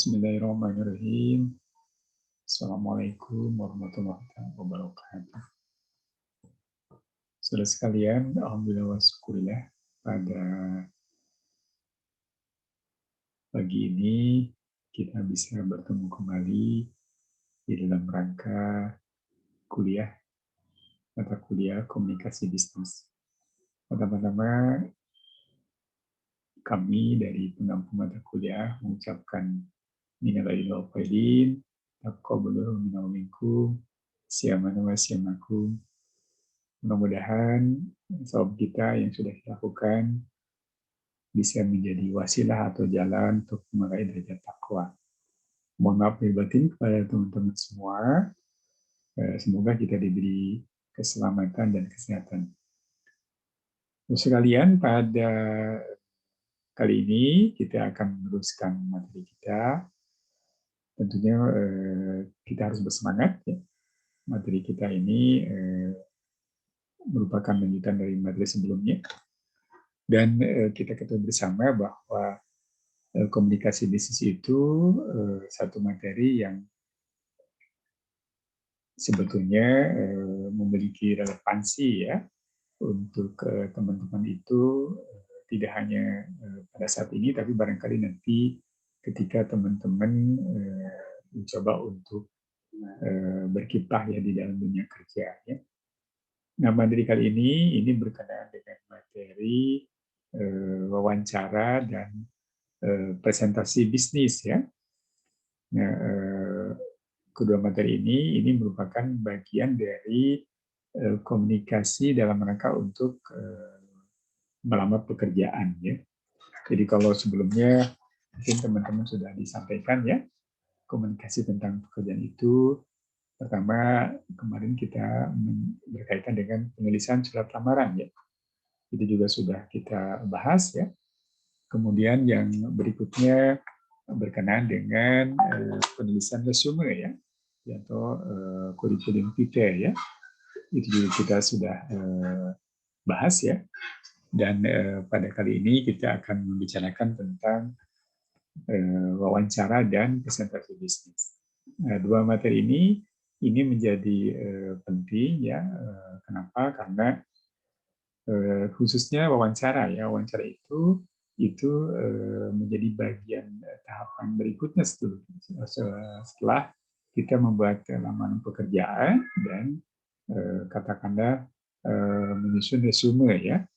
Bismillahirrahmanirrahim. Assalamualaikum warahmatullahi wabarakatuh. Saudara sekalian, alhamdulillah wa syukurillah, pada pagi ini kita bisa bertemu kembali di dalam rangka kuliah, mata kuliah komunikasi bisnis. Pertama-tama kami dari pengampu mata kuliah mengucapkan minal aidin wal faizin, taqabbalallahu minna wa minkum, siyamana wa siyamakum. Mudah-mudahan sawab kita yang sudah kita lakukan bisa menjadi wasilah atau jalan untuk meraih derajat takwa. Mohon maaf lahir batin kepada teman-teman semua. Semoga kita diberi keselamatan dan kesehatan. Sekalian, pada kali ini kita akan meneruskan materi kita. Tentunya kita harus bersemangat. Ya. Materi kita ini merupakan lanjutan dari materi sebelumnya. Dan kita ketahui bersama bahwa komunikasi bisnis itu satu materi yang sebetulnya memiliki relevansi ya untuk teman-teman itu tidak hanya pada saat ini, tapi barangkali nanti ketika teman-teman mencoba untuk berkiprah ya di dalam dunia kerja. Ya. Nah, materi kali ini berkenaan dengan materi wawancara dan presentasi bisnis ya. Nah, kedua materi ini merupakan bagian dari komunikasi dalam rangka untuk melamar pekerjaan ya. Jadi kalau sebelumnya mungkin teman-teman sudah disampaikan ya komunikasi tentang pekerjaan itu. Pertama kemarin kita berkaitan dengan penulisan surat lamaran ya. Itu juga sudah kita bahas ya. Kemudian yang berikutnya berkenaan dengan penulisan resume ya, atau kurikulum vitae ya. Itu juga kita sudah bahas ya. Dan pada kali ini kita akan membicarakan tentang wawancara dan presentasi bisnis. Nah, dua materi ini menjadi penting ya. Kenapa? Karena khususnya wawancara ya. Wawancara itu menjadi bagian tahapan berikutnya setelah kita membuat lamaran pekerjaan dan katakanlah menyusun resume ya.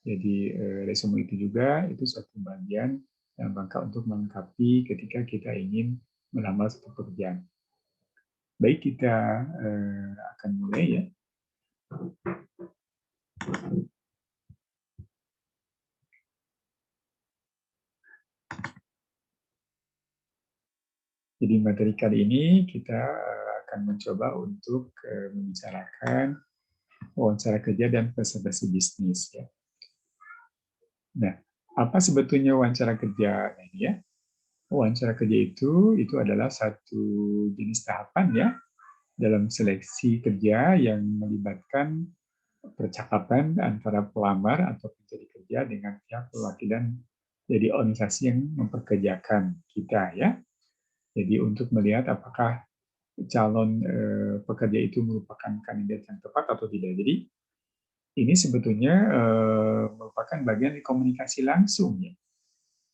Jadi resume itu juga itu suatu bagian dalam rangka untuk melengkapi ketika kita ingin melamar suatu pekerjaan. Baik, kita akan mulai ya. Jadi materi kali ini kita akan mencoba untuk membicarakan wawancara kerja dan presentasi bisnis ya. Nah, apa sebetulnya wawancara kerja ini ya? Wawancara kerja itu adalah satu jenis tahapan ya dalam seleksi kerja yang melibatkan percakapan antara pelamar atau pencari kerja dengan pihak perwakilan dari organisasi yang memperkerjakan kita ya. Jadi untuk melihat apakah calon pekerja itu merupakan kandidat yang tepat atau tidak. Jadi ini sebetulnya merupakan bagian dari komunikasi langsung ya.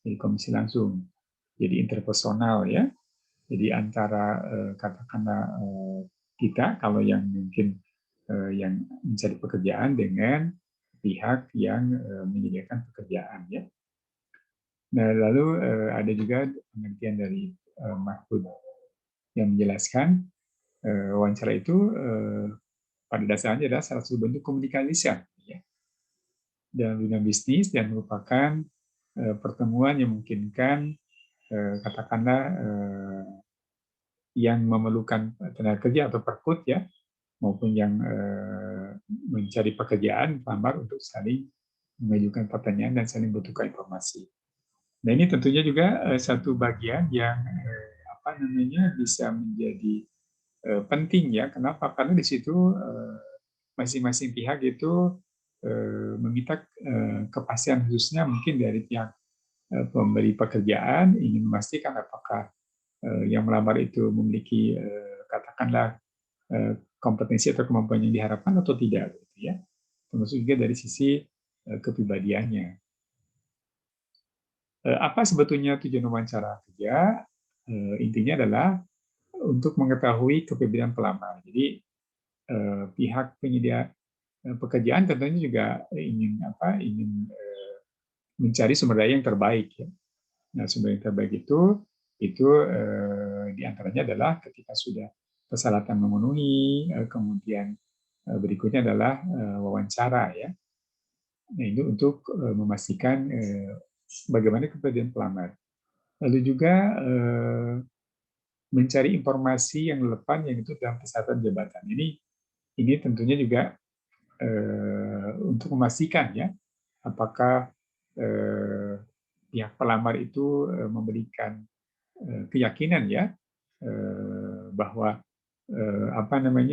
Jadi komunikasi langsung. Jadi interpersonal ya. Jadi antara katakanlah kita kalau yang mungkin yang mencari pekerjaan dengan pihak yang menyediakan pekerjaan ya. Nah, lalu ada juga pengertian dari Mahfud yang menjelaskan wawancara itu pada dasarnya adalah salah satu bentuk komunikasi ya, dalam dunia bisnis dan merupakan pertemuan yang memungkinkan katakanlah yang memerlukan tenaga kerja atau perekrut ya, maupun yang mencari pekerjaan pelamar untuk saling mengajukan pertanyaan dan saling bertukar informasi. Nah, ini tentunya juga satu bagian yang bisa menjadi penting ya. Kenapa? Karena di situ masing-masing pihak itu meminta kepastian khususnya mungkin dari pihak pemberi pekerjaan ingin memastikan apakah yang melamar itu memiliki katakanlah kompetensi atau kemampuan yang diharapkan atau tidak, gitu ya. Termasuk juga dari sisi kepribadiannya. Apa sebetulnya tujuan wawancara kerja? Intinya adalah untuk mengetahui kepribadian pelamar. Jadi pihak penyedia pekerjaan tentunya juga ingin mencari sumber daya yang terbaik, ya. Nah, sumber yang terbaik itu diantaranya adalah ketika sudah persyaratan memenuhi, kemudian berikutnya adalah wawancara, ya. Nah, ini untuk memastikan bagaimana kepribadian pelamar. Lalu juga mencari informasi yang relevan yang itu dalam persyaratan jabatan. Ini tentunya juga untuk memastikan, ya, apakah pihak pelamar itu memberikan keyakinan, ya, bahwa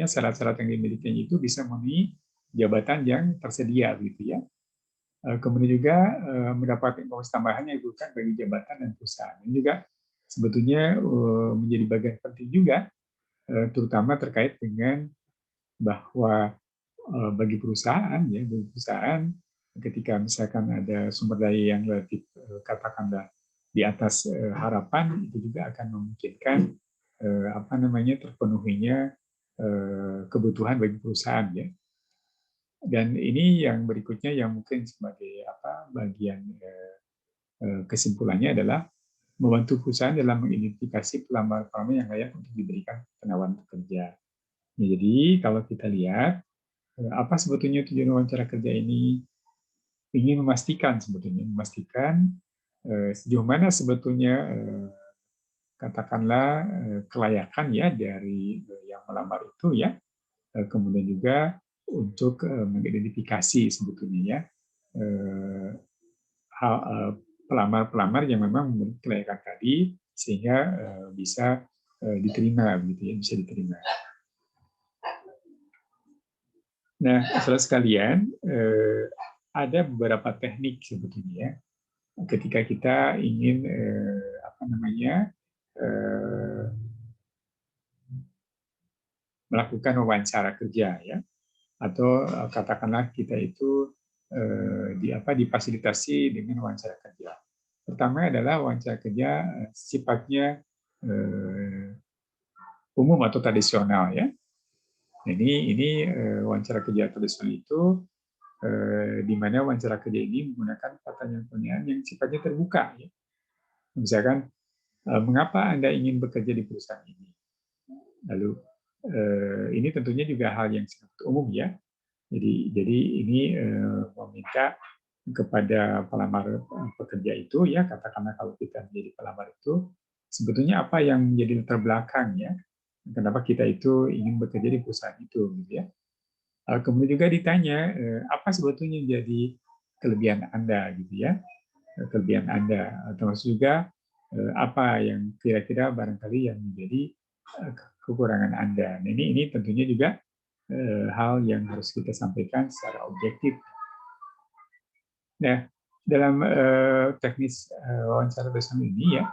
syarat-syarat yang dimilikinya itu bisa memenuhi jabatan yang tersedia, gitu ya. Kemudian juga mendapat informasi tambahan yang dibutuhkan bagi jabatan dan perusahaan. Ini juga sebetulnya menjadi bagian penting juga, terutama terkait dengan bahwa bagi perusahaan, ya, bagi perusahaan ketika misalkan ada sumber daya yang relatif katakanlah di atas harapan, itu juga akan memungkinkan terpenuhinya kebutuhan bagi perusahaan, ya. Dan ini yang berikutnya yang mungkin sebagai bagian kesimpulannya adalah membantu perusahaan dalam mengidentifikasi pelamar-pelamar yang layak untuk diberikan penawaran pekerja. Ya, jadi kalau kita lihat apa sebetulnya tujuan wawancara kerja ini, ingin memastikan sejauh mana sebetulnya katakanlah kelayakan, ya, dari yang melamar itu, ya. Kemudian juga untuk mengidentifikasi sebetulnya, ya, pelamar-pelamar yang memang memiliki kelayakan tadi sehingga bisa diterima, begitu ya, bisa diterima. Nah, saudara sekalian, ada beberapa teknik sebetulnya, ya, ketika kita ingin melakukan wawancara kerja, ya, atau katakanlah kita itu difasilitasi dengan wawancara kerja. Pertama adalah wawancara kerja sifatnya umum atau tradisional, ya. Ini wawancara kerja tradisional itu di mana wawancara kerja ini menggunakan pertanyaan-pertanyaan yang sifatnya terbuka, ya. Misalkan, mengapa Anda ingin bekerja di perusahaan ini? Lalu ini tentunya juga hal yang sangat umum, ya. Jadi ini meminta kepada pelamar pekerja itu, ya, katakanlah kalau kita menjadi pelamar itu, sebetulnya apa yang menjadi latar belakang, ya, kenapa kita itu ingin bekerja di perusahaan itu, gitu ya. Kemudian juga ditanya apa sebetulnya jadi kelebihan Anda, gitu ya, kelebihan Anda, termasuk juga apa yang kira-kira barangkali yang menjadi kekurangan Anda. Nah, ini tentunya juga hal yang harus kita sampaikan secara objektif. Nah, dalam teknis wawancara bersama ini, ya,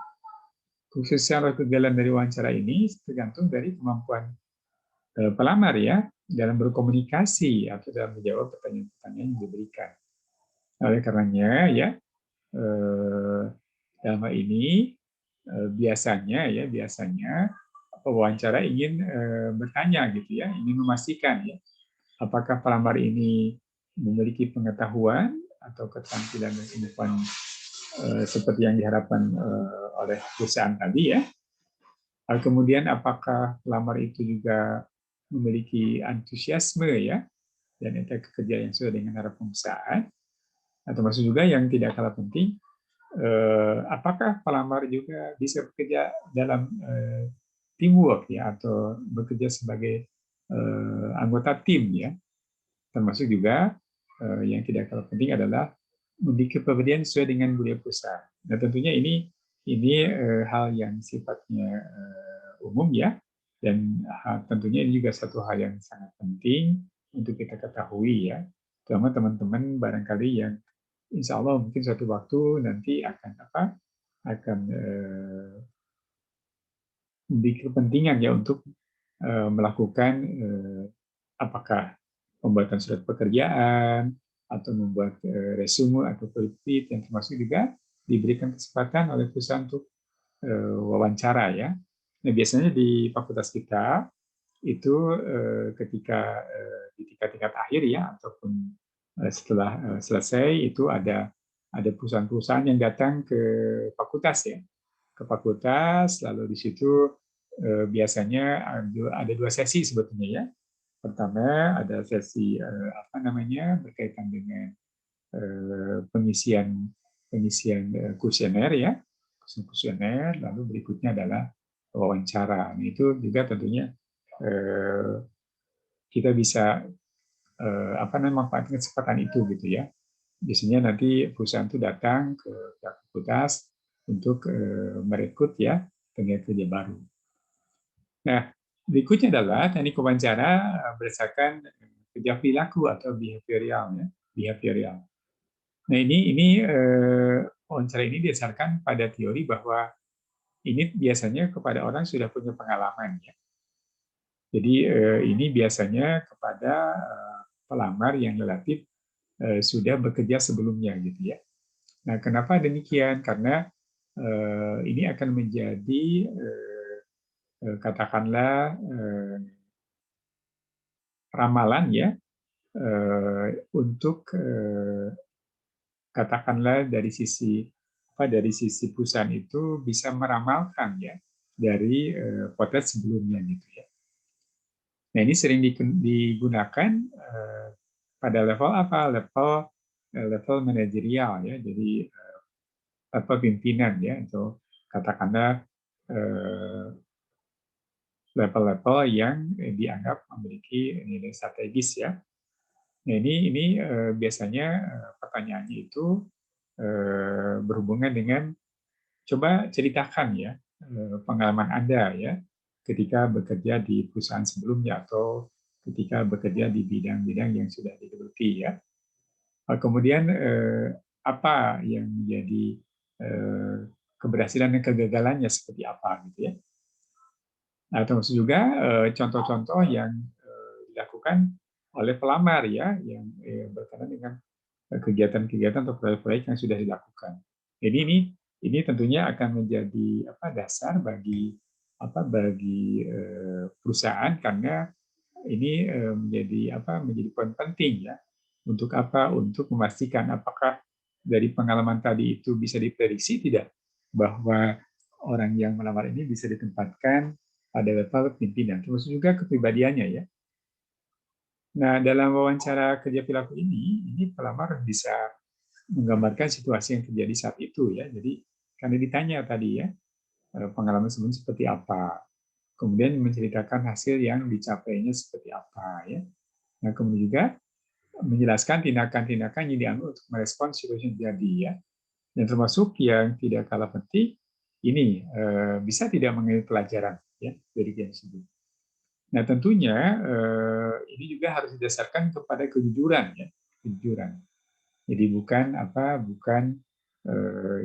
khususnya kegagalan dari wawancara ini tergantung dari kemampuan pelamar, ya, dalam berkomunikasi atau dalam menjawab pertanyaan-pertanyaan yang diberikan. Oleh karenanya, ya, dalam hal ini biasanya pewawancara ingin bertanya, gitu ya, ingin memastikan, ya, apakah pelamar ini memiliki pengetahuan atau keterampilan dan kemampuan seperti yang diharapkan oleh perusahaan tadi, ya. Kemudian apakah pelamar itu juga memiliki antusiasme, ya, dan etika kerja yang sesuai dengan harapan perusahaan. Termasuk juga yang tidak kalah penting, apakah pelamar juga bisa bekerja dalam teamwork, ya, atau bekerja sebagai anggota tim, ya. Termasuk juga yang tidak kalah penting adalah memiliki kepribadian sesuai dengan budaya perusahaan. Nah, tentunya ini hal yang sifatnya umum, ya, dan tentunya ini juga satu hal yang sangat penting untuk kita ketahui, ya, terutama teman-teman barangkali yang insya Allah mungkin suatu waktu nanti akan memiliki kepentingan ya untuk melakukan apakah pembuatan surat pekerjaan atau membuat resume atau politik, yang termasuk juga diberikan kesempatan oleh perusahaan untuk wawancara ya. Nah, biasanya di fakultas kita itu ketika di tingkat-tingkat akhir ya ataupun setelah selesai itu ada perusahaan-perusahaan yang datang ke fakultas ya, ke fakultas, lalu di situ biasanya ada dua sesi sebetulnya ya. Pertama ada sesi apa namanya berkaitan dengan pengisian pengisian kuesioner ya, kuesioner, lalu berikutnya adalah wawancara. Nah, itu juga tentunya kita bisa apa namanya manfaatkan kesempatan itu gitu ya. Biasanya nanti perusahaan itu datang ke fakultas untuk merekrut ya tenaga kerja baru. Nah, berikutnya adalah teknik wawancara berdasarkan kerja perilaku atau behavioral ya, behavioral. Nah, ini wawancara ini didasarkan pada teori bahwa ini biasanya kepada orang sudah punya pengalaman ya. Jadi ini biasanya kepada pelamar yang relatif sudah bekerja sebelumnya gitu ya. Nah, kenapa demikian? Karena ini akan menjadi katakanlah ramalan ya untuk katakanlah dari sisi perusahaan itu bisa meramalkan ya dari potret sebelumnya gitu ya. Nah, ini sering digunakan pada level apa? Level manajerial ya. Jadi level pimpinan ya, atau katakanlah level-level yang dianggap memiliki nilai strategis ya. Nah, ini biasanya pertanyaannya itu berhubungan dengan coba ceritakan ya pengalaman Anda ya ketika bekerja di perusahaan sebelumnya atau ketika bekerja di bidang-bidang yang sudah digeluti ya. Kemudian apa yang menjadi keberhasilan dan kegagalannya seperti apa gitu ya. Nah, termasuk juga contoh-contoh yang dilakukan oleh pelamar ya yang berkaitan dengan kegiatan-kegiatan atau proyek-proyek yang sudah dilakukan. Jadi ini tentunya akan menjadi dasar bagi bagi perusahaan karena ini menjadi poin penting ya untuk untuk memastikan apakah dari pengalaman tadi itu bisa diprediksi tidak bahwa orang yang melamar ini bisa ditempatkan pada level pimpinan terus juga kepribadiannya ya. Nah, dalam wawancara kerja perilaku ini pelamar bisa menggambarkan situasi yang terjadi saat itu ya. Jadi karena ditanya tadi ya, pengalaman sebelumnya seperti apa. Kemudian menceritakan hasil yang dicapainya seperti apa ya. Nah, kemudian juga menjelaskan tindakan-tindakan yang diambil untuk merespons situasi yang terjadi ya. Dan termasuk yang tidak kalah penting ini bisa tidak mengambil pelajaran ya dari kejadian tersebut. Nah, tentunya ini juga harus didasarkan kepada kejujuran ya, kejujuran. Jadi bukan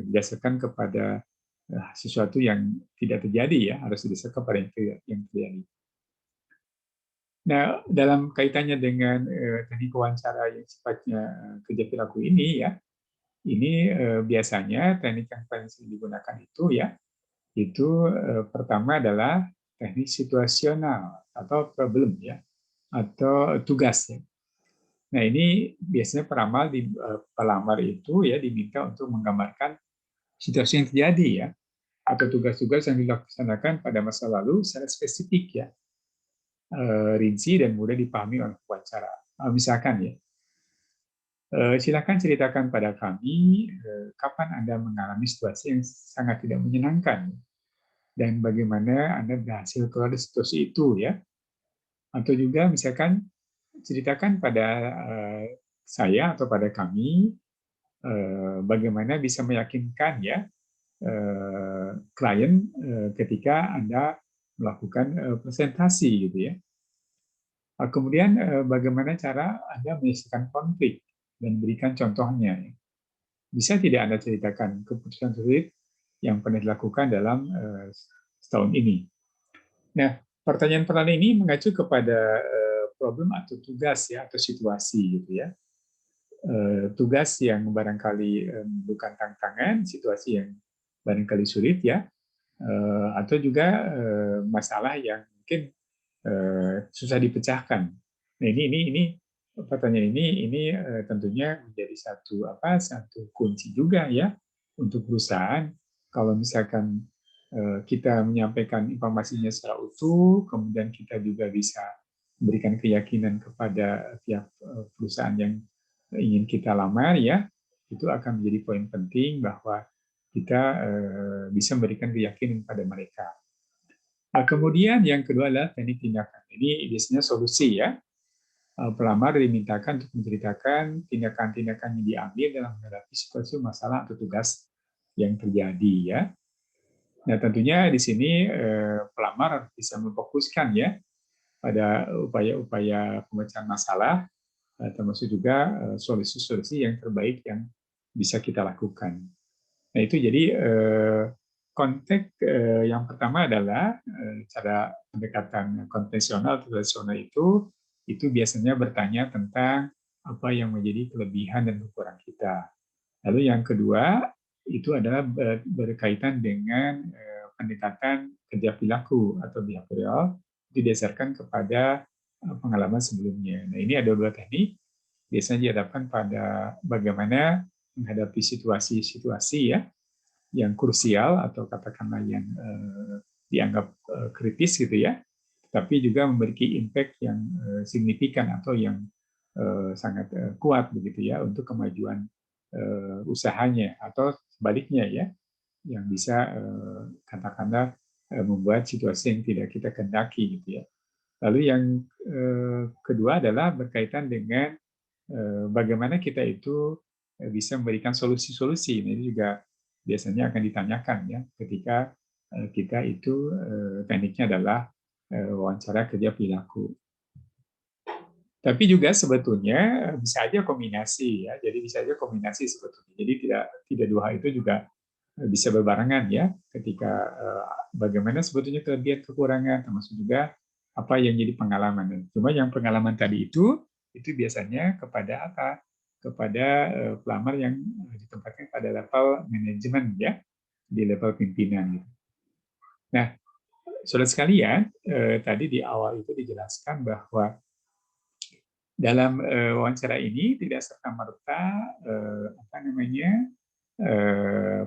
didasarkan kepada sesuatu yang tidak terjadi ya, harus didasarkan kepada yang terjadi. Nah, dalam kaitannya dengan teknik wawancara yang sifatnya kerja perilaku ini ya, ini biasanya teknik yang paling sering digunakan itu ya, itu pertama adalah teknik situasional atau problem ya, atau tugas ya. Nah, ini biasanya pelamar itu ya diminta untuk menggambarkan situasi yang terjadi ya, atau tugas-tugas yang dilaksanakan pada masa lalu secara spesifik ya, rinci dan mudah dipahami oleh wawancara. Misalkan ya, silakan ceritakan pada kami kapan Anda mengalami situasi yang sangat tidak menyenangkan dan bagaimana Anda berhasil keluar dari situasi itu ya. Atau juga misalkan ceritakan pada saya atau pada kami bagaimana bisa meyakinkan ya klien ketika Anda melakukan presentasi gitu ya. Kemudian bagaimana cara Anda menyelesaikan konflik dan berikan contohnya. Bisa tidak Anda ceritakan keputusan sulit yang pernah dilakukan dalam setahun ini? Nah, pertanyaan-pertanyaan ini mengacu kepada problem atau tugas ya atau situasi gitu ya. Tugas yang barangkali bukan tantangan, situasi yang barangkali sulit ya, atau juga masalah yang mungkin susah dipecahkan. Nah, ini pertanyaan ini tentunya menjadi satu kunci juga ya untuk perusahaan. Kalau misalkan kita menyampaikan informasinya secara utuh, kemudian kita juga bisa memberikan keyakinan kepada pihak perusahaan yang ingin kita lamar ya, itu akan menjadi poin penting bahwa kita bisa memberikan keyakinan pada mereka. Nah, kemudian yang kedua adalah teknik tindakan. Ini biasanya solusi ya. Pelamar dimintakan untuk menceritakan tindakan-tindakan yang diambil dalam menghadapi situasi masalah atau tugas yang terjadi ya. Nah, tentunya di sini pelamar bisa memfokuskan ya pada upaya-upaya pemecahan masalah, termasuk juga solusi-solusi yang terbaik yang bisa kita lakukan. Nah, itu jadi konteks yang pertama adalah cara pendekatan konvensional atau tradisional itu biasanya bertanya tentang apa yang menjadi kelebihan dan kekurangan kita. Lalu yang kedua itu adalah berkaitan dengan pendekatan kerja perilaku atau behavioral didasarkan kepada pengalaman sebelumnya. Nah, ini ada dua teknik biasanya dihadapkan pada bagaimana menghadapi situasi-situasi ya yang krusial atau katakanlah yang dianggap kritis gitu ya, tapi juga memiliki impact yang signifikan atau yang sangat kuat begitu ya untuk kemajuan usahanya atau sebaliknya ya yang bisa katakanlah membuat situasi yang tidak kita kendaki gitu ya. Lalu yang kedua adalah berkaitan dengan bagaimana kita itu bisa memberikan solusi-solusi. Ini juga biasanya akan ditanyakan ya ketika kita itu tekniknya adalah wawancara kerja perilaku. Tapi juga sebetulnya bisa aja kombinasi ya. Jadi bisa aja kombinasi sebetulnya. Jadi tidak dua itu juga bisa berbarengan ya ketika bagaimana sebetulnya kelebihan kekurangan termasuk juga apa yang jadi pengalaman. Cuma yang pengalaman tadi itu biasanya kepada apa? Kepada pelamar yang ditempatkan pada level manajemen ya, di level pimpinan gitu. Nah, saudara sekalian, tadi di awal itu dijelaskan bahwa dalam wawancara ini tidak serta merta apa namanya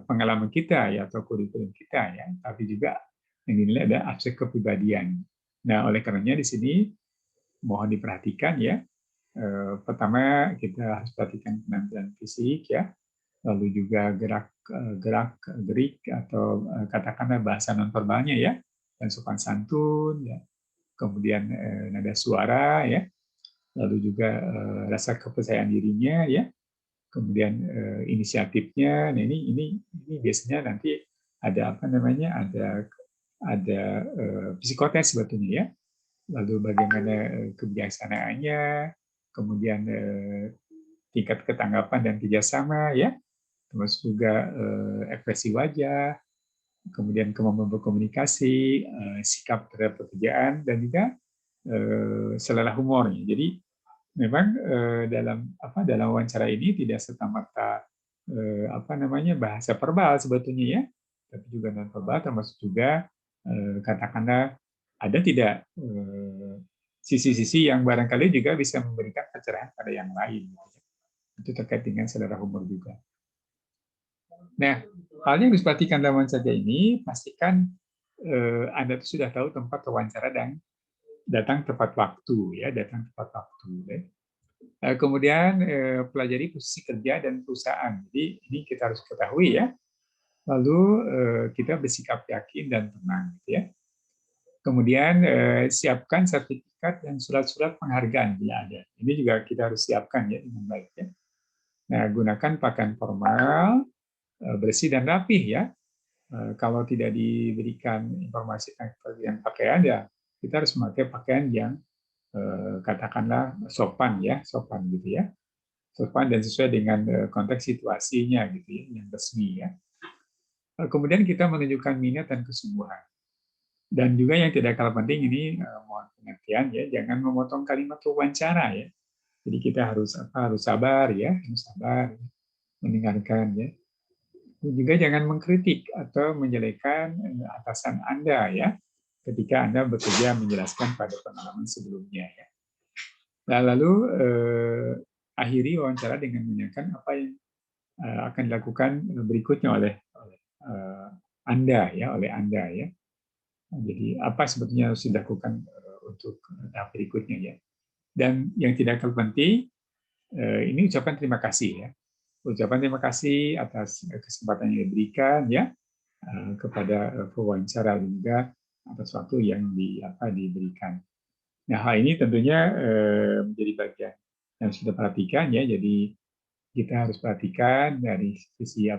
pengalaman kita ya atau kurikulum kita ya, tapi juga yang dinilai ada aspek kepribadian. Nah, oleh karenanya di sini mohon diperhatikan ya. Pertama kita harus perhatikan penampilan fisik ya, lalu juga gerik atau katakanlah bahasa nonverbalnya ya, dan sopan santun ya, kemudian nada suara ya, lalu juga rasa kepercayaan dirinya ya, kemudian inisiatifnya. Nah, ini biasanya nanti ada apa namanya ada psikotes sebetulnya ya, lalu bagaimana kebijaksanaannya, kemudian tingkat ketanggapan dan kerjasama ya, termasuk juga ekspresi wajah, kemudian kemampuan berkomunikasi, sikap terhadap pekerjaan, dan juga selera humornya. Jadi memang dalam wawancara ini tidak serta merta apa namanya bahasa verbal sebetulnya ya, tapi juga non verbal termasuk juga katakanlah ada tidak sisi-sisi yang barangkali juga bisa memberikan pencerahan pada yang lain. Itu terkait dengan selera humor juga. Nah, hal yang harus diperhatikan dalam wawancara ini, pastikan Anda sudah tahu tempat wawancara dan datang tepat waktu ya, datang tepat waktu. Ya. Kemudian pelajari posisi kerja dan perusahaan. Jadi ini kita harus ketahui ya. Lalu kita bersikap yakin dan tenang, gitu ya. Kemudian siapkan sertifikat dan surat-surat penghargaan bila ada. Ini juga kita harus siapkan ya dengan baik ya. Nah, gunakan pakaian formal, bersih dan rapih ya. Kalau tidak diberikan informasi tentang pakaian ya, kita harus memakai pakaian yang katakanlah sopan ya, sopan gitu ya. Sopan dan sesuai dengan konteks situasinya gitu ya, yang resmi ya. Kemudian kita menunjukkan minat dan kesungguhan. Dan juga yang tidak kalah penting ini mohon pengertian ya, jangan memotong kalimat wawancara ya. Jadi kita harus sabar ya, harus sabar mendengarkan ya. Dan juga jangan mengkritik atau menjelekkan atasan Anda ya, ketika Anda bekerja menjelaskan pada pengalaman sebelumnya ya. Nah, lalu akhiri wawancara dengan menanyakan apa yang akan dilakukan berikutnya oleh Anda ya, oleh Anda ya. Jadi apa sebetulnya harus dilakukan untuk tahap berikutnya ya. Dan yang tidak kalah penting, ini ucapan terima kasih ya. Ucapan terima kasih atas kesempatan yang diberikan ya kepada pewawancara dan juga atas waktu yang diberikan. Nah, hal ini tentunya menjadi bagian yang sudah perhatikan ya. Jadi kita harus perhatikan dari sisi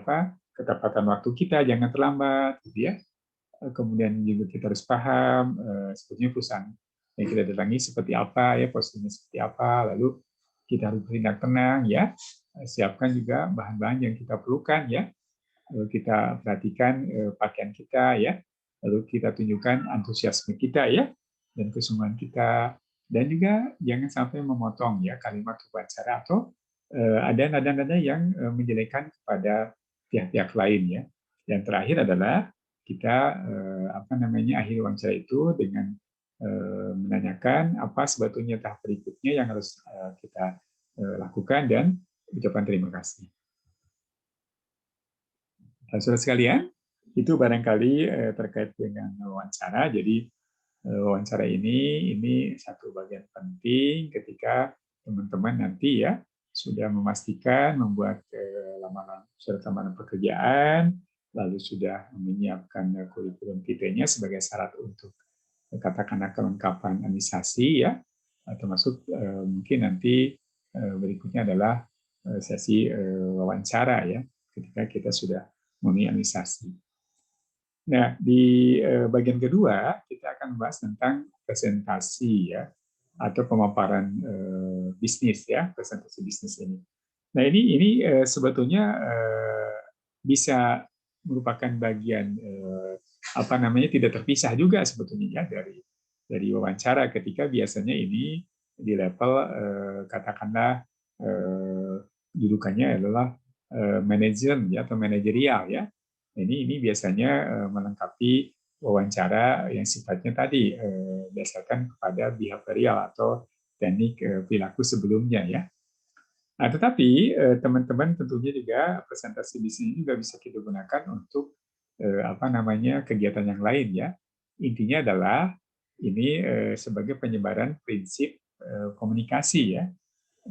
ketepatan waktu kita, jangan terlambat, gitu ya. Kemudian juga kita harus paham sebetulnya perusahaan yang kita datangi seperti apa ya, posisinya seperti apa, lalu kita harus bertindak tenang ya, siapkan juga bahan-bahan yang kita perlukan ya, lalu kita perhatikan pakaian kita ya, lalu kita tunjukkan antusiasme kita ya, dan kesungguhan kita, dan juga jangan sampai memotong ya kalimat wawancara atau ada nada-nada yang menjelekkan kepada pihak-pihak lain ya. Dan terakhir adalah kita akhir wawancara itu dengan menanyakan apa sebetulnya tahap berikutnya yang harus kita lakukan dan ucapan terima kasih. Saudara sekalian, itu barangkali terkait dengan wawancara. Jadi wawancara ini satu bagian penting ketika teman-teman nanti ya sudah memastikan membuat surat lamaran pekerjaan, lalu sudah menyiapkan kurikulum vitae-nya sebagai syarat untuk katakanlah kelengkapan administrasi ya, termasuk mungkin nanti berikutnya adalah sesi wawancara ya, ketika kita sudah memenuhi administrasi. Nah, di bagian kedua kita akan membahas tentang presentasi ya, atau pemaparan bisnis ya, presentasi bisnis ini. Nah, ini sebetulnya bisa merupakan bagian tidak terpisah juga sebetulnya ya dari wawancara, ketika biasanya ini di level katakanlah dudukannya adalah manajer ya, atau manajerial ya. Ini biasanya melengkapi wawancara yang sifatnya tadi berdasarkan kepada behavioral atau teknik perilaku sebelumnya ya. Nah, tetapi teman-teman tentunya juga presentasi di sini juga bisa kita gunakan untuk kegiatan yang lain ya. Intinya adalah ini sebagai penyebaran prinsip komunikasi ya.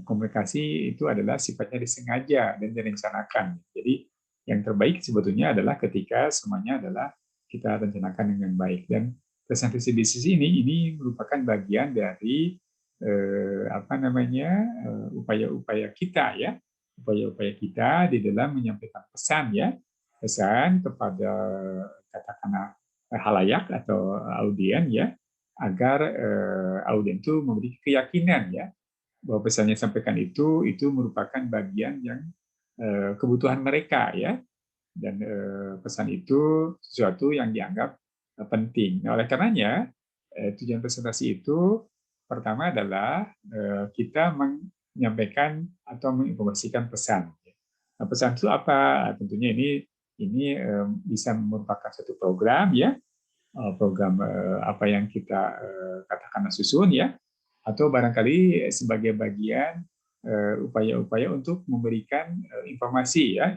Komunikasi itu adalah sifatnya disengaja dan direncanakan. Jadi yang terbaik sebetulnya adalah ketika semuanya adalah kita rencanakan dengan baik. Dan presentasi bisnis ini merupakan bagian dari upaya-upaya kita ya, upaya-upaya kita di dalam menyampaikan pesan ya, pesan kepada katakanlah halayak atau audien ya, agar audien itu memberi keyakinan ya bahwa pesan yang sampaikan itu merupakan bagian yang kebutuhan mereka ya, dan pesan itu sesuatu yang dianggap penting. Nah, oleh karenanya tujuan presentasi itu pertama adalah kita menyampaikan atau menginformasikan pesan. Nah, pesan itu apa? Tentunya ini bisa merupakan satu program ya, program apa yang kita katakan susun ya, atau barangkali sebagai bagian upaya-upaya untuk memberikan informasi ya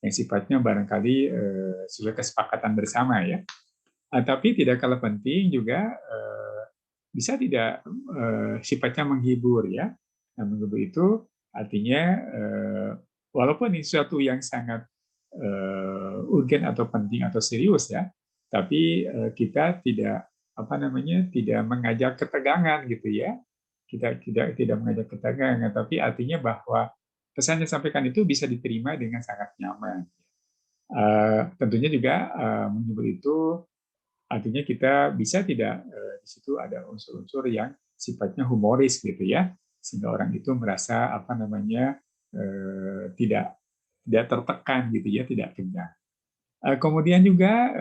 yang sifatnya barangkali sesuai kesepakatan bersama ya. Tapi tidak kalah penting juga bisa tidak sifatnya menghibur ya. Nah, menghibur itu artinya walaupun ini sesuatu yang sangat urgen atau penting atau serius ya, tapi kita tidak mengajak ketegangan gitu ya. Kita tidak mengajak ketegangan, tapi artinya bahwa pesan yang disampaikan itu bisa diterima dengan sangat nyaman. Tentunya juga menghibur itu artinya kita bisa tidak di situ ada unsur-unsur yang sifatnya humoris gitu ya, sehingga orang itu merasa tidak tertekan gitu ya, tidak tegang. Kemudian juga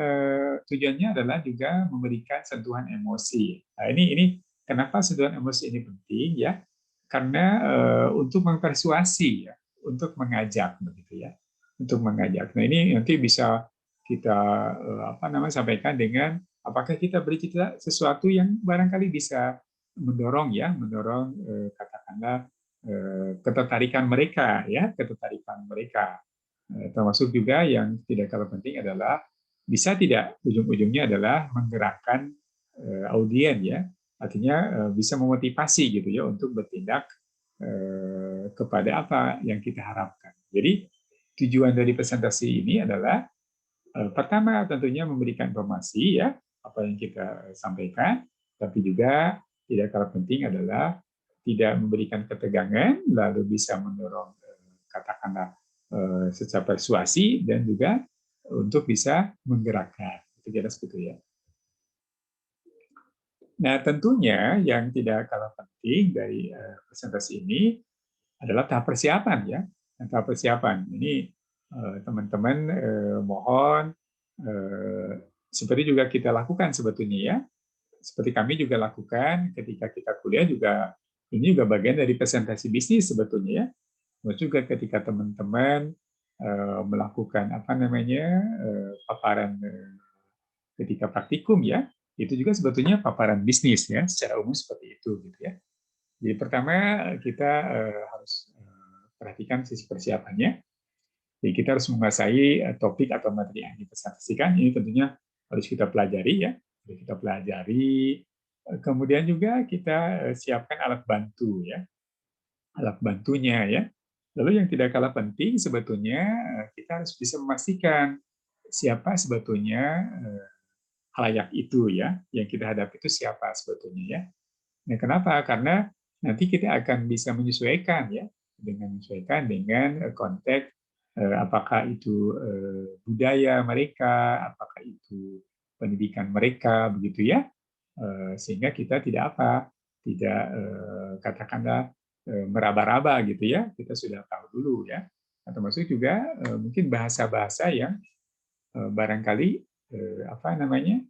tujuannya adalah juga memberikan sentuhan emosi. Nah, ini kenapa sentuhan emosi ini penting ya? Karena untuk mempersuasi ya, untuk mengajak begitu ya, untuk mengajak. Nah ini nanti bisa kita sampaikan dengan apakah kita beri kita sesuatu yang barangkali bisa mendorong ya, mendorong katakanlah ketertarikan mereka ya, ketertarikan mereka. Termasuk juga yang tidak kalah penting adalah bisa tidak ujung-ujungnya adalah menggerakkan audien ya, artinya bisa memotivasi gitu ya untuk bertindak kepada apa yang kita harapkan. Jadi tujuan dari presentasi ini adalah pertama tentunya memberikan informasi ya apa yang kita sampaikan, tapi juga tidak kalah penting adalah tidak memberikan ketegangan, lalu bisa mendorong katakanlah secara persuasi dan juga untuk bisa menggerakkan. Itu kira seperti ya. Nah, tentunya yang tidak kalah penting dari presentasi ini adalah tahap persiapan ya. Tahap persiapan ini teman-teman mohon seperti juga kita lakukan sebetulnya ya. Seperti kami juga lakukan ketika kita kuliah juga ini juga bagian dari presentasi bisnis sebetulnya ya. Terus juga ketika teman-teman melakukan apa namanya paparan ketika praktikum ya, itu juga sebetulnya paparan bisnis ya, secara umum seperti itu gitu ya. Jadi pertama kita harus perhatikan sisi persiapannya. Jadi kita harus menguasai topik atau materi yang dipresentasikan. Ini tentunya harus kita pelajari ya, harus kita pelajari. Kemudian juga kita siapkan alat bantu ya, alat bantunya ya. Lalu yang tidak kalah penting sebetulnya kita harus bisa memastikan siapa sebetulnya halayak itu ya, yang kita hadapi itu siapa sebetulnya ya. Nah, kenapa? Karena nanti kita akan bisa menyesuaikan ya, dengan menyesuaikan dengan konteks apakah itu budaya mereka, apakah itu pendidikan mereka begitu ya. Sehingga kita tidak tidak katakanlah meraba-raba gitu ya. Kita sudah tahu dulu ya. Termasuk juga mungkin bahasa-bahasa yang barangkali apa namanya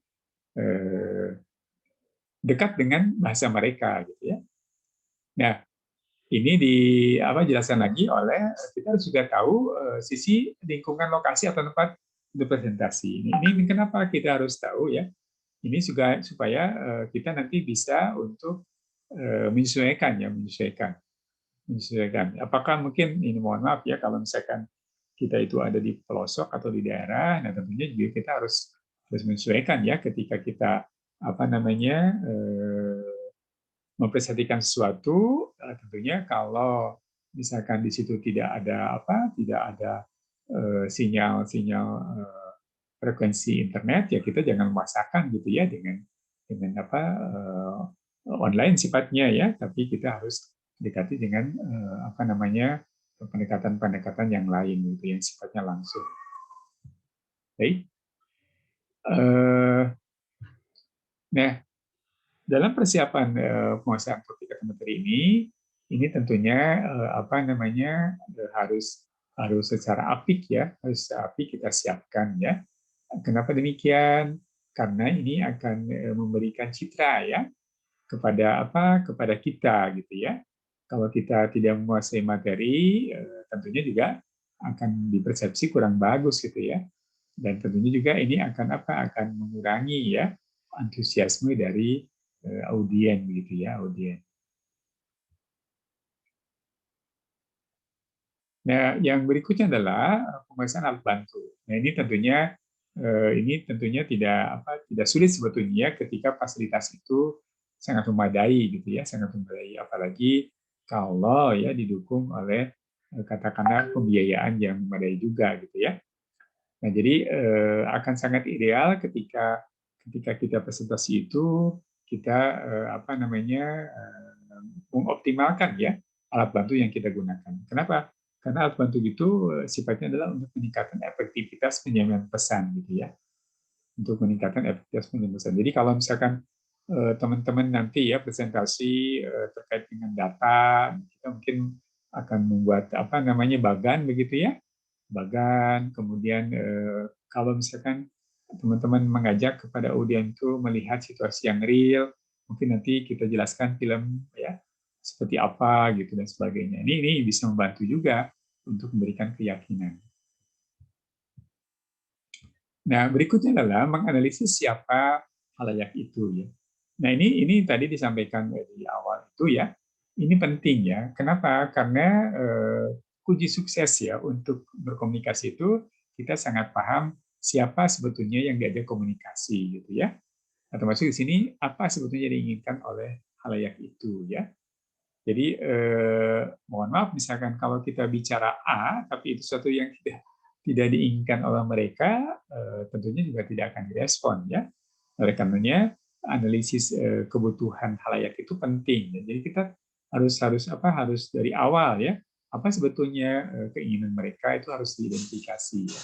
dekat dengan bahasa mereka gitu ya. Nah, ini jelaskan lagi oleh kita harus juga tahu sisi lingkungan lokasi atau tempat representasi. Ini kenapa kita harus tahu ya? Ini juga supaya kita nanti bisa untuk menyesuaikan ya, menyesuaikan. Apakah mungkin ini mohon maaf ya kalau misalkan kita itu ada di pelosok atau di daerah, nah tentunya juga kita harus menyesuaikan ya ketika kita apa namanya mempresentasikan sesuatu, tentunya kalau misalkan di situ tidak ada sinyal-sinyal frekuensi internet, ya kita jangan memaksakan gitu ya dengan online sifatnya ya, tapi kita harus dekati dengan pendekatan-pendekatan yang lain gitu yang sifatnya langsung. Baik. Nah, dalam persiapan penguasaan topik atau materi ini tentunya harus secara apik ya, harus secara apik kita siapkan ya. Kenapa demikian? Karena ini akan memberikan citra ya kepada kita gitu ya. Kalau kita tidak menguasai materi, tentunya juga akan dipersepsi kurang bagus gitu ya. Dan tentunya juga ini akan mengurangi ya antusiasme dari audien gitu ya, audien. Nah, yang berikutnya adalah pembahasan alat bantu. Nah, ini tentunya tidak sulit sebetulnya ketika fasilitas itu sangat memadai gitu ya, sangat memadai apalagi kalau ya didukung oleh katakanlah pembiayaan yang memadai juga gitu ya. Nah, jadi akan sangat ideal ketika kita presentasi itu kita mengoptimalkan ya alat bantu yang kita gunakan. Kenapa? Karena alat bantu itu sifatnya adalah untuk meningkatkan efektivitas penyampaian pesan gitu ya. Untuk meningkatkan efektivitas penyampaian pesan. Jadi kalau misalkan teman-teman nanti ya presentasi terkait dengan data, kita mungkin akan membuat bagan begitu ya. Bagan, kemudian kalau misalkan teman-teman mengajak kepada audiens itu melihat situasi yang real, mungkin nanti kita jelaskan film ya seperti apa gitu dan sebagainya. Ini bisa membantu juga untuk memberikan keyakinan. Nah, berikutnya adalah menganalisis siapa halayak itu ya. Nah, ini tadi disampaikan di awal itu ya. Ini penting ya. Kenapa? Karena kunci sukses ya untuk berkomunikasi itu kita sangat paham siapa sebetulnya yang diajak komunikasi gitu ya. Nah, termasuk di sini apa sebetulnya diinginkan oleh halayak itu ya. Jadi mohon maaf misalkan kalau kita bicara A tapi itu sesuatu yang tidak diinginkan oleh mereka, tentunya juga tidak akan direspon ya. Oleh karenanya analisis kebutuhan halayak itu penting. Ya. Jadi kita harus dari awal ya apa sebetulnya keinginan mereka itu harus diidentifikasi. Ya.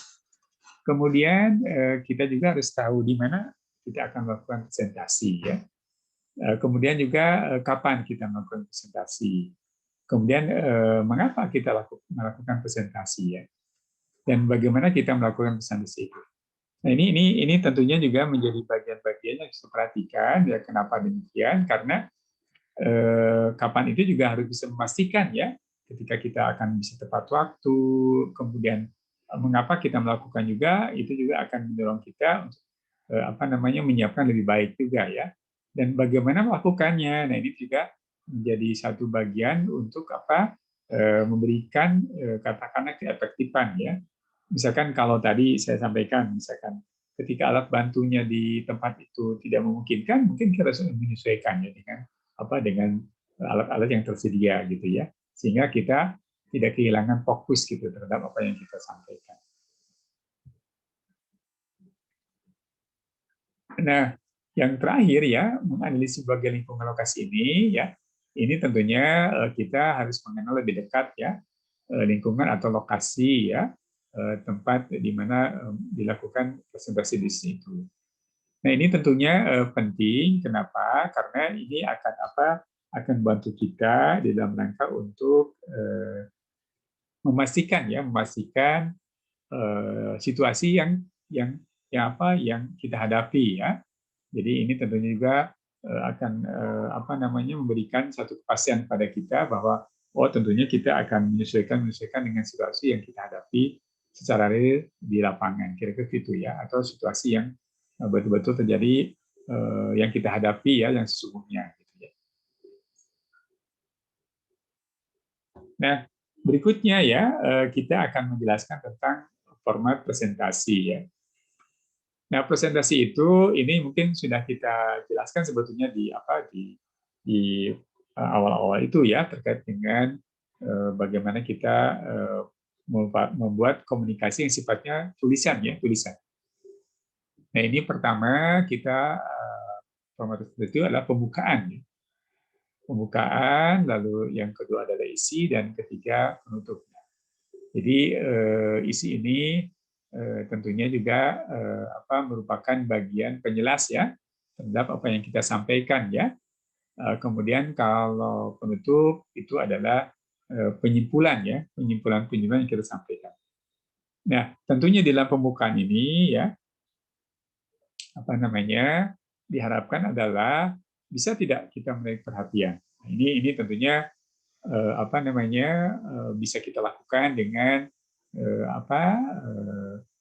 Kemudian kita juga harus tahu di mana kita akan melakukan presentasi ya. Kemudian juga kapan kita melakukan presentasi. Kemudian mengapa kita melakukan presentasi ya. Dan bagaimana kita melakukan presentasi itu. Nah, ini tentunya juga menjadi bagian-bagian yang harus diperhatikan ya. Kenapa demikian? Karena kapan itu juga harus bisa memastikan ya ketika kita akan bisa tepat waktu, kemudian mengapa kita melakukan juga itu juga akan mendorong kita untuk menyiapkan lebih baik juga ya. Dan bagaimana melakukannya. Nah, ini juga menjadi satu bagian untuk memberikan katakanlah keefektifan ya. Misalkan kalau tadi saya sampaikan misalkan ketika alat bantunya di tempat itu tidak memungkinkan, mungkin kita harus menyesuaikannya dengan alat-alat yang tersedia gitu ya, sehingga kita tidak kehilangan fokus gitu terhadap apa yang kita sampaikan. Nah, yang terakhir ya menganalisis sebagai lingkungan lokasi ini ya, ini tentunya kita harus mengenal lebih dekat ya lingkungan atau lokasi ya tempat di mana dilakukan presentasi bisnis itu. Nah, ini tentunya penting. Kenapa? Karena ini akan bantu kita di dalam rangka untuk memastikan situasi yang kita hadapi ya. Jadi ini tentunya juga akan memberikan satu kepastian pada kita bahwa tentunya kita akan menyesuaikan dengan situasi yang kita hadapi secara real di lapangan, kira-kira gitu ya, atau situasi yang betul-betul terjadi yang kita hadapi ya, yang sesungguhnya. Gitu ya. Nah, berikutnya ya kita akan menjelaskan tentang format presentasi ya. Nah, presentasi itu ini mungkin sudah kita jelaskan sebetulnya di awal-awal itu ya terkait dengan bagaimana kita membuat komunikasi yang sifatnya tulisan ya, tulisan. Nah, ini pertama kita format itu adalah pembukaan. Ya. Pembukaan, lalu yang kedua adalah isi dan ketiga penutupnya. Jadi isi ini tentunya juga merupakan bagian penjelas ya terhadap apa yang kita sampaikan ya. Kemudian kalau penutup itu adalah penyimpulan ya, penyimpulan yang kita sampaikan. Nah, tentunya di dalam pembukaan ini ya diharapkan adalah bisa tidak kita menarik perhatian. Nah, ini tentunya bisa kita lakukan dengan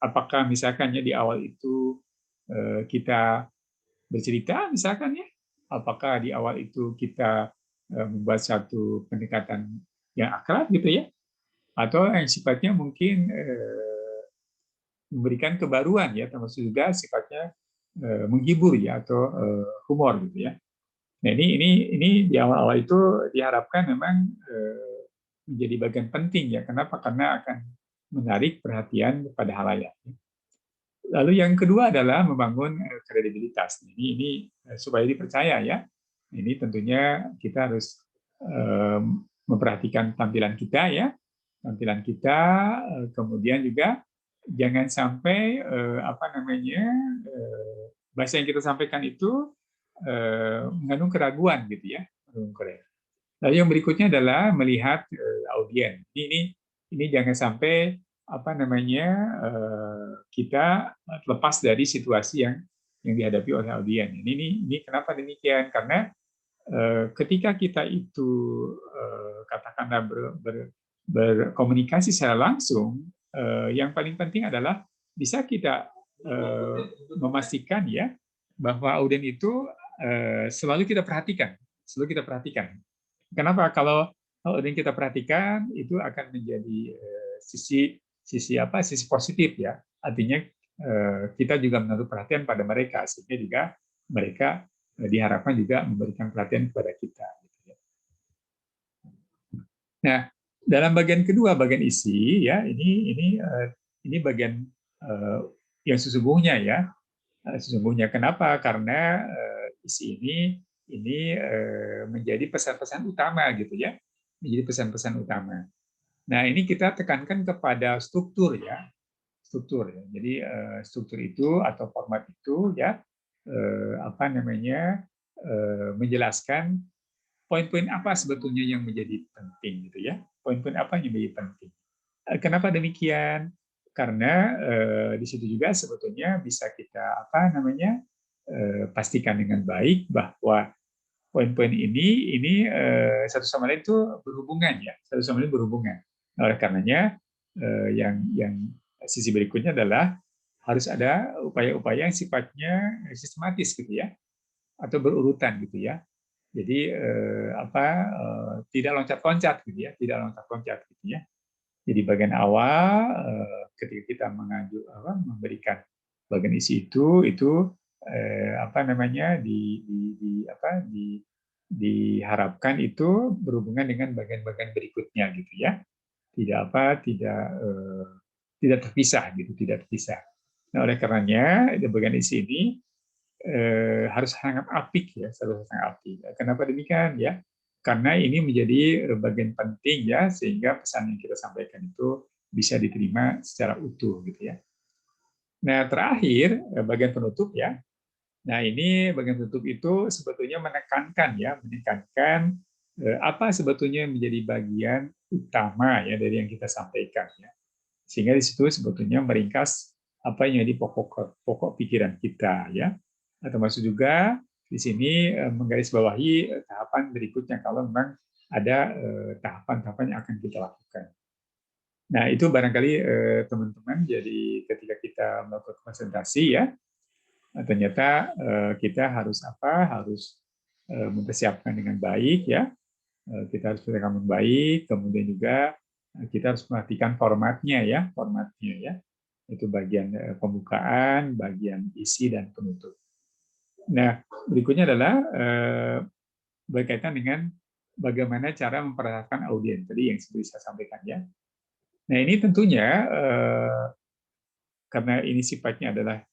apakah misalkan ya di awal itu kita bercerita misalkan ya, apakah di awal itu kita membuat satu pendekatan yang akrab gitu ya, atau yang sifatnya mungkin memberikan kebaruan ya, termasuk juga sifatnya menghibur ya atau humor gitu ya. Nah ini di awal-awal itu diharapkan memang menjadi bagian penting ya. Kenapa? Karena akan menarik perhatian pada halayak. Lalu yang kedua adalah membangun kredibilitas. Ini supaya dipercaya ya. Ini tentunya kita harus memperhatikan tampilan kita ya, tampilan kita, kemudian juga jangan sampai bahasa yang kita sampaikan itu mengandung keraguan gitu ya, Lalu yang berikutnya adalah melihat audiens. Ini jangan sampai apa namanya, kita lepas dari situasi yang dihadapi oleh audien. Ini kenapa demikian? Karena ketika kita itu katakanlah berkomunikasi secara langsung, yang paling penting adalah bisa kita memastikan ya bahwa audien itu selalu kita perhatikan, selalu kita perhatikan. Kenapa? Kalau audien kita perhatikan itu akan menjadi sisi positif ya. Artinya kita juga menaruh perhatian pada mereka sehingga juga mereka diharapkan juga memberikan perhatian kepada kita. Nah, dalam bagian kedua, bagian isi, ya ini bagian yang sesungguhnya ya, sesungguhnya. Kenapa? Karena isi ini menjadi pesan-pesan utama gitu ya, menjadi pesan-pesan utama. Nah, ini kita tekankan kepada struktur ya, struktur. Ya. Jadi struktur itu atau format itu ya apa namanya menjelaskan poin-poin apa sebetulnya yang menjadi penting gitu ya. Poin-poin apa yang menjadi penting. Kenapa demikian? Karena di situ juga sebetulnya bisa kita apa namanya pastikan dengan baik bahwa poin-poin ini satu sama lain itu berhubungan ya, satu sama lain berhubungan. Nah, oleh karenanya yang sisi berikutnya adalah harus ada upaya-upaya yang sifatnya sistematis gitu ya, atau berurutan gitu ya. Jadi tidak loncat-loncat gitu ya, tidak loncat-loncat gitu ya. Jadi bagian awal ketika kita memberikan bagian isi itu apa namanya diharapkan itu berhubungan dengan bagian-bagian berikutnya gitu ya. Tidak terpisah gitu, tidak terpisah. Nah, oleh karenanya di bagian isi ini harus sangat apik ya, harus sangat apik. Kenapa demikian ya? Karena ini menjadi bagian penting ya, sehingga pesan yang kita sampaikan itu bisa diterima secara utuh gitu ya. Nah, terakhir bagian penutup ya. Nah, ini bagian penutup itu sebetulnya menekankan apa sebetulnya menjadi bagian utama ya dari yang kita sampaikan ya. Sehingga di situ sebetulnya meringkas apa yang jadi pokok pikiran kita ya. Nah, termasuk juga di sini menggarisbawahi tahapan berikutnya kalau memang ada tahapan-tahapan yang akan kita lakukan. Nah, itu barangkali teman-teman jadi ketika kita melakukan presentasi ya, ternyata kita harus harus mempersiapkan dengan baik ya. Kita harus mempersiapkan dengan baik, kemudian juga kita harus perhatikan formatnya ya. Itu bagian pembukaan, bagian isi dan penutup. Nah, berikutnya adalah berkaitan dengan bagaimana cara memperhatikan audiens tadi yang seperti saya sampaikan ya. Nah, ini tentunya karena ini sifatnya adalah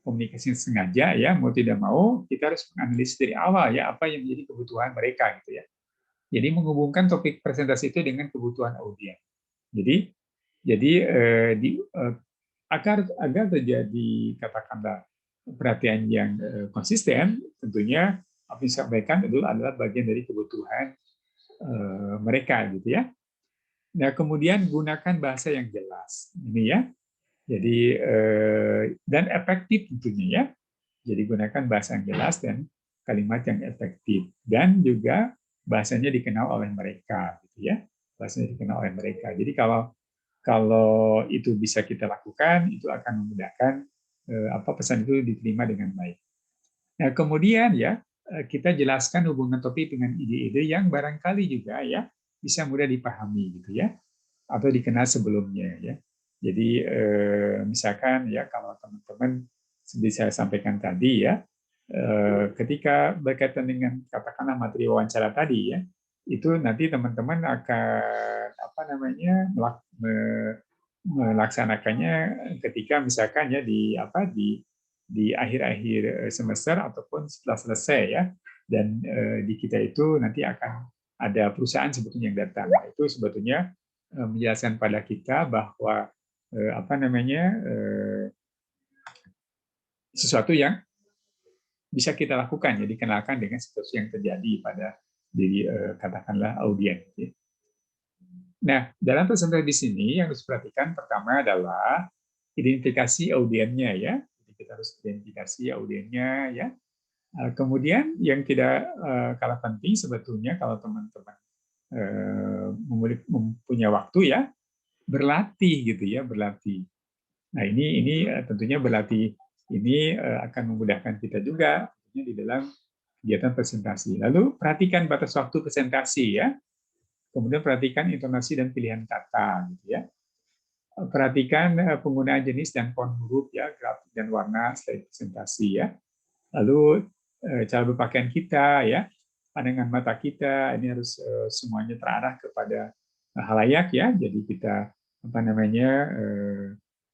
komunikasi yang sengaja ya, mau tidak mau kita harus menganalisis dari awal ya apa yang menjadi kebutuhan mereka gitu ya. Jadi menghubungkan topik presentasi itu dengan kebutuhan audiens. Jadi agar terjadi katakanlah perhatian yang konsisten, tentunya apa yang disampaikan adalah bagian dari kebutuhan mereka gitu ya. Nah, kemudian gunakan bahasa yang jelas, ini ya. Jadi dan efektif tentunya ya. Jadi gunakan bahasa yang jelas dan kalimat yang efektif dan juga bahasanya dikenal oleh mereka, gitu ya. Bahasanya dikenal oleh mereka. Jadi kalau itu bisa kita lakukan, itu akan memudahkan pesan itu diterima dengan baik. Nah, kemudian ya kita jelaskan hubungan topik dengan ide-ide yang barangkali juga ya bisa mudah dipahami gitu ya, atau dikenal sebelumnya ya. Jadi misalkan ya kalau teman-teman seperti saya sampaikan tadi ya, ketika berkaitan dengan katakanlah materi wawancara tadi ya, itu nanti teman-teman akan melaksanakannya ketika misalkan ya di akhir-akhir semester ataupun setelah selesai ya, dan di kita itu nanti akan ada perusahaan sebetulnya yang datang. Nah, itu sebetulnya menjelaskan pada kita bahwa sesuatu yang bisa kita lakukan, jadi kenalkan dengan situasi yang terjadi pada diri katakanlah audiens. Nah, dalam presentasi di sini yang harus diperhatikan pertama adalah identifikasi audiennya ya. Jadi kita harus identifikasi audiennya ya. Kemudian yang tidak kalah penting sebetulnya kalau teman-teman mempunyai waktu ya, berlatih gitu ya, berlatih. Nah, ini tentunya berlatih ini akan memudahkan kita juga tentunya di dalam kegiatan presentasi. Lalu perhatikan batas waktu presentasi ya. Kemudian perhatikan intonasi dan pilihan kata gitu ya. Perhatikan penggunaan jenis dan font huruf ya, grafik dan warna slide presentasi ya. Lalu cara berpakaian kita ya, pandangan mata kita ini harus semuanya terarah kepada halayak ya. Jadi kita apa namanya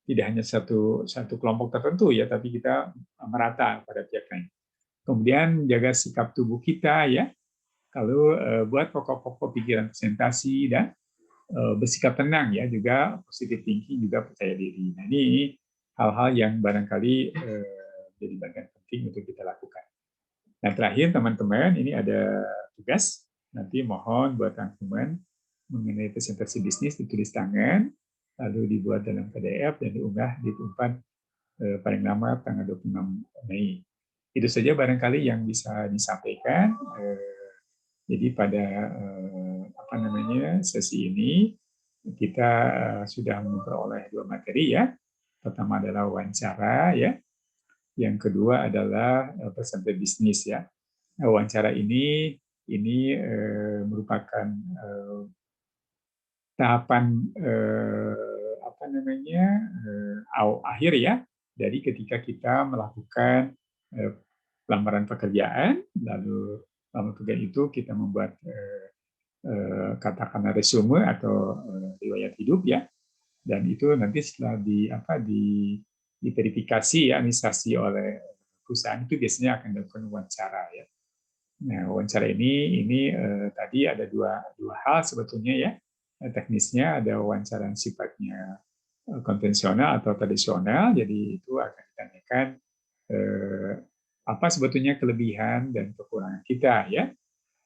tidak hanya satu satu kelompok tertentu ya, tapi kita merata pada pihak lain. Kemudian jaga sikap tubuh kita ya. Kalau buat pokok-pokok pikiran presentasi dan bersikap tenang ya, juga positive thinking, juga percaya diri. Nah, ini hal-hal yang barangkali jadi bagian penting untuk kita lakukan. Nah, terakhir teman-teman, ini ada tugas. Nanti mohon buat teman-teman mengenai presentasi bisnis ditulis tangan, lalu dibuat dalam PDF dan diunggah di tempat paling lama tanggal 26 Mei. Itu saja barangkali yang bisa disampaikan. Jadi pada apa namanya sesi ini kita sudah memperoleh dua materi ya. Pertama adalah wawancara ya. Yang kedua adalah presentasi bisnis ya. Wawancara ini merupakan tahapan apa namanya akhir ya dari ketika kita melakukan lamaran pekerjaan, lalu lamaran pekerjaan itu kita membuat katakanlah resume atau riwayat hidup ya, dan itu nanti setelah diverifikasi ya, administrasi oleh perusahaan itu biasanya akan dilakukan wawancara ya. Nah, wawancara ini tadi ada dua hal sebetulnya ya. Teknisnya ada wawancara yang sifatnya konvensional atau tradisional, jadi itu akan ditanyakan apa sebetulnya kelebihan dan kekurangan kita ya.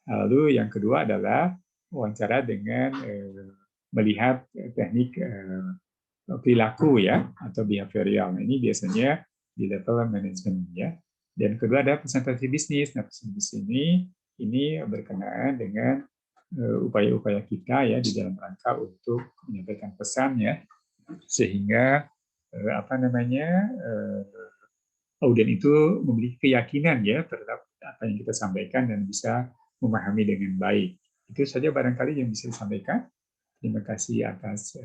Lalu yang kedua adalah wawancara dengan melihat teknik perilaku ya atau behavioral. Nah, ini biasanya di level manajemen ya. Dan kedua ada presentasi bisnis. Nah, presentasi bisnis ini berkenaan dengan upaya-upaya kita ya di dalam rangka untuk menyampaikan pesan ya, sehingga apa namanya audien itu memiliki keyakinan ya terhadap apa yang kita sampaikan dan bisa memahami dengan baik. Itu saja barangkali yang bisa disampaikan. Terima kasih atas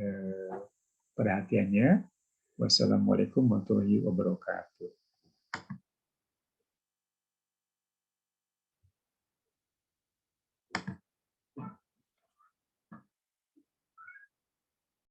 perhatiannya. Wassalamualaikum warahmatullahi wabarakatuh.